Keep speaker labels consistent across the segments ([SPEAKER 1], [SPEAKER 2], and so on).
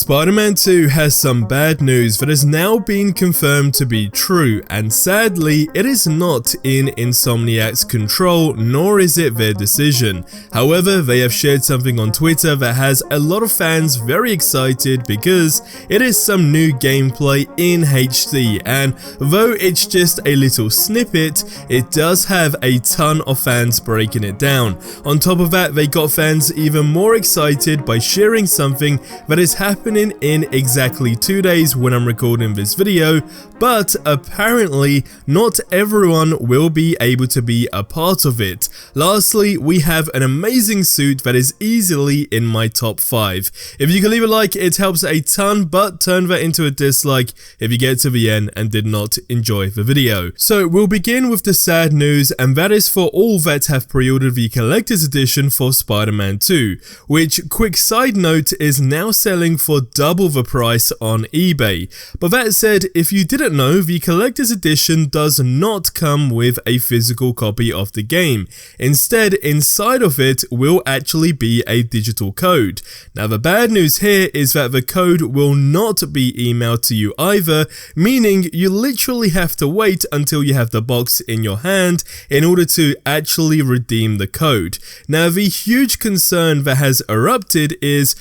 [SPEAKER 1] Spider-Man 2 has some bad news that has now been confirmed to be true, and sadly, it is not in Insomniac's control, nor is it their decision. However, they have shared something on Twitter that has a lot of fans very excited because it is some new gameplay in HD, and though it's just a little snippet, it does have a ton of fans breaking it down. On top of that, they got fans even more excited by sharing something that is happening in exactly 2 days when I'm recording this video, but apparently not everyone will be able to be a part of it. Lastly, we have an amazing suit that is easily in my top 5. If you can leave a like, it helps a ton, but turn that into a dislike if you get to the end and did not enjoy the video. So we'll begin with the sad news, and that is for all that have pre-ordered the collector's edition for Spider-Man 2, which, quick side note, is now selling for double the price on eBay. But that said, if you didn't know, the collector's edition does not come with a physical copy of the game. Instead, inside of it will actually be a digital code. Now the bad news here is that the code will not be emailed to you either, meaning you literally have to wait until you have the box in your hand in order to actually redeem the code. Now the huge concern that has erupted is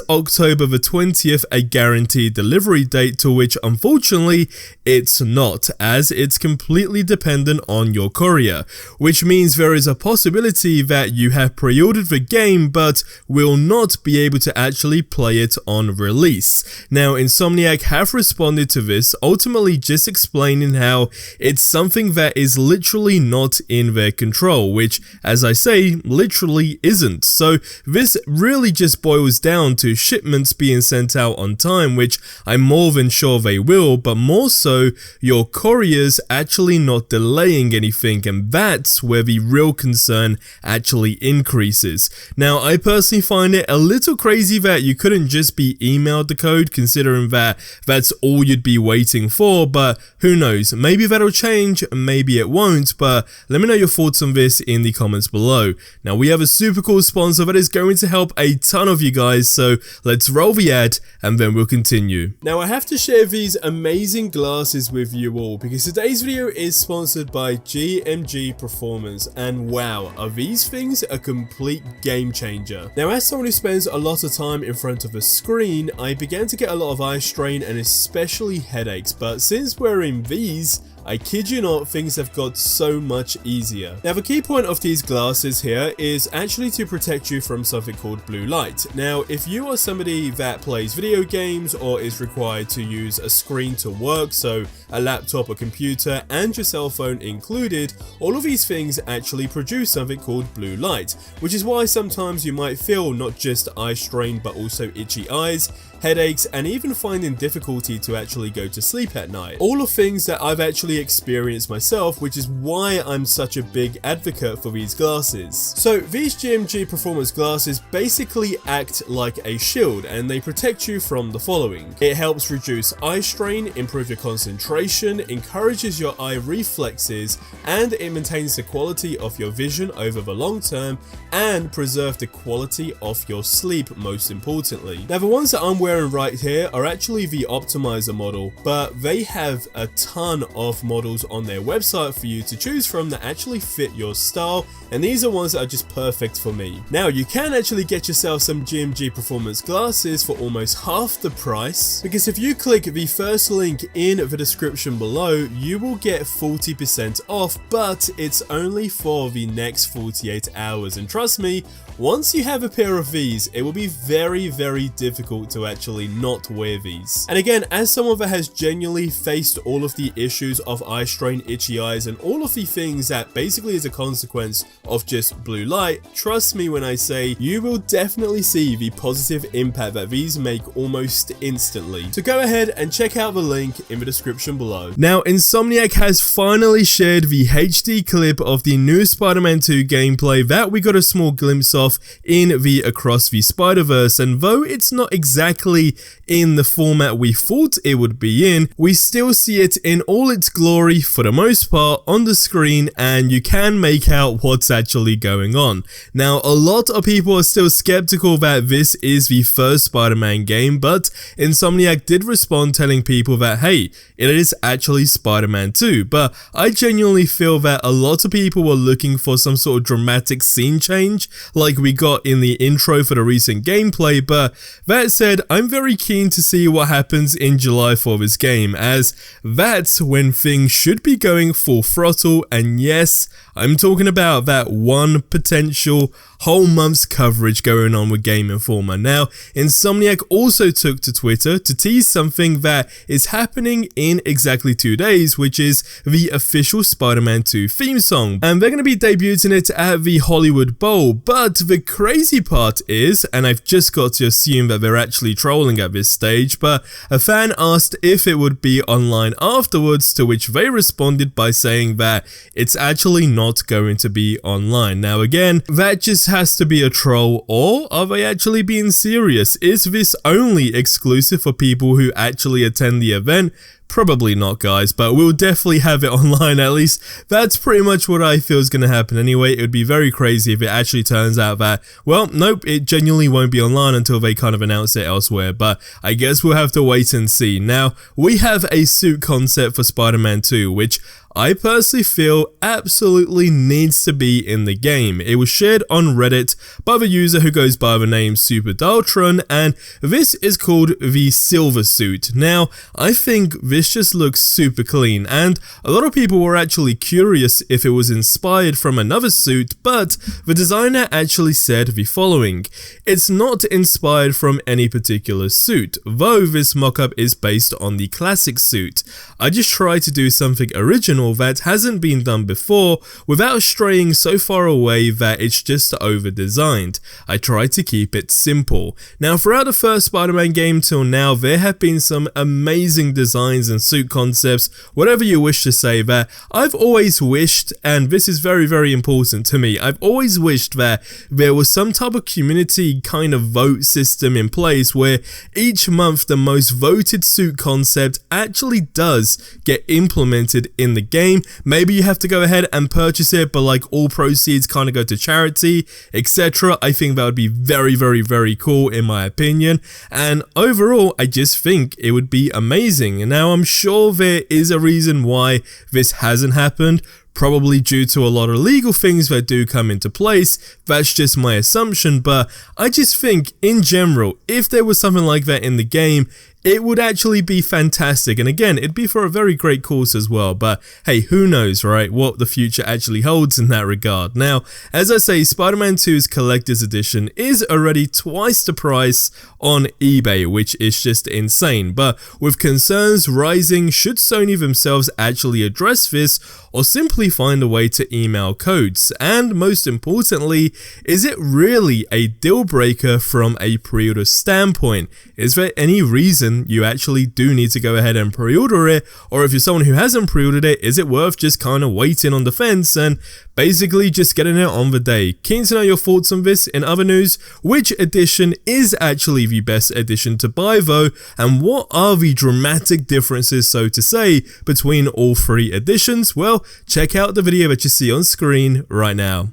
[SPEAKER 1] October the 20th a guaranteed delivery date, to which unfortunately it's not, as it's completely dependent on your courier, which means there is a possibility that you have pre-ordered the game but will not be able to actually play it on release. Now Insomniac have responded to this, ultimately just explaining how it's something that is literally not in their control, which, as I say, literally isn't. So this really just boils down to shipments being sent out on time, which I'm more than sure they will, but more so your couriers actually not delaying anything, and that's where the real concern actually increases. Now I personally find it a little crazy that you couldn't just be emailed the code, considering that that's all you'd be waiting for, but who knows, maybe that'll change, maybe it won't, but let me know your thoughts on this in the comments below. Now we have a super cool sponsor that is going to help a ton of you guys, so let's roll the ad and then we'll continue. Now I have to share these amazing glasses with you all because today's video is sponsored by GMG Performance, and wow, are these things a complete game changer. Now as someone who spends a lot of time in front of a screen, I began to get a lot of eye strain and especially headaches, but since wearing these, I kid you not, things have got so much easier. Now the key point of these glasses here is actually to protect you from something called blue light. Now if you are somebody that plays video games or is required to use a screen to work, so a laptop, a computer and your cell phone included, all of these things actually produce something called blue light, which is why sometimes you might feel not just eye strain but also itchy eyes, headaches, and even finding difficulty to actually go to sleep at night. All of things that I've actually experienced myself, which is why I'm such a big advocate for these glasses. So these GMG Performance glasses basically act like a shield, and they protect you from the following. It helps reduce eye strain, improve your concentration, encourages your eye reflexes, and it maintains the quality of your vision over the long term and preserve the quality of your sleep, most importantly. Now the ones that I'm wearing right here are actually the optimizer model, but they have a ton of models on their website for you to choose from that actually fit your style, and these are ones that are just perfect for me. Now you can actually get yourself some GMG Performance glasses for almost half the price, because if you click the first link in the description below, you will get 40% off, but it's only for the next 48 hours, and trust me, once you have a pair of these, it will be very, very difficult to actually not wear these. And again, as someone that has genuinely faced all of the issues of eye strain, itchy eyes, and all of the things that basically is a consequence of just blue light, trust me when I say you will definitely see the positive impact that these make almost instantly. So go ahead and check out the link in the description below. Now Insomniac has finally shared the HD clip of the new Spider-Man 2 gameplay that we got a small glimpse of off in the Across the Spider-Verse, and though it's not exactly in the format we thought it would be in, we still see it in all its glory for the most part on the screen, and you can make out what's actually going on. Now, a lot of people are still skeptical that this is the first Spider-Man game, but Insomniac did respond telling people that, hey, it is actually Spider-Man 2, but I genuinely feel that a lot of people were looking for some sort of dramatic scene change like we got in the intro for the recent gameplay. But that said, I'm very keen to see what happens in July for this game, as that's when things should be going full throttle, and yes, I'm talking about that one potential whole month's coverage going on with Game Informer. Now, Insomniac also took to Twitter to tease something that is happening in exactly 2 days, which is the official Spider-Man 2 theme song, and they're going to be debuting it at the Hollywood Bowl. But the crazy part is, and I've just got to assume that they're actually trolling at this stage, but a fan asked if it would be online afterwards, to which they responded by saying that it's actually not going to be online. Now again, that just has to be a troll, or are they actually being serious? Is this only exclusive for people who actually attend the event? Probably not, guys, but we'll definitely have it online. At least that's pretty much what I feel is going to happen anyway. It would be very crazy if it actually turns out that, well, nope, it genuinely won't be online until they kind of announce it elsewhere, but I guess we'll have to wait and see. Now, we have a suit concept for Spider-Man 2, which I personally feel absolutely needs to be in the game. It was shared on Reddit by the user who goes by the name SuperDaltron, and this is called the Silver Suit. Now, I think this just looks super clean, and a lot of people were actually curious if it was inspired from another suit, but the designer actually said the following: it's not inspired from any particular suit, though this mockup is based on the classic suit. I just tried to do something original that hasn't been done before without straying so far away that it's just over-designed. I tried to keep it simple. Now, throughout the first Spider-Man game till now, there have been some amazing designs and suit concepts, whatever you wish to say, that I've always wished, and this is very, very important to me, I've always wished that there was some type of community kind of vote system in place where each month the most voted suit concept actually does get implemented in the game. Maybe you have to go ahead and purchase it, but like all proceeds kind of go to charity, etc. I think that would be very, very, very cool in my opinion, and overall I just think it would be amazing. Now, I'm sure there is a reason why this hasn't happened, probably due to a lot of legal things that do come into place. That's just my assumption, but I just think in general, if there was something like that in the game, it would actually be fantastic, and again, it'd be for a very great cause as well. But hey, who knows, right, what the future actually holds in that regard. Now, as I say, Spider-Man 2's Collector's Edition is already twice the price on eBay, which is just insane. But with concerns rising, should Sony themselves actually address this, or simply find a way to email codes? And most importantly, is it really a deal breaker from a pre-order standpoint? Is there any reason you actually do need to go ahead and pre-order it? Or if you're someone who hasn't pre-ordered it, is it worth just kind of waiting on the fence and basically just getting it on the day? Keen to know your thoughts on this. In other news, which edition is actually the best edition to buy though, and what are the dramatic differences, so to say, between all three editions? Well, check out the video that you see on screen right now.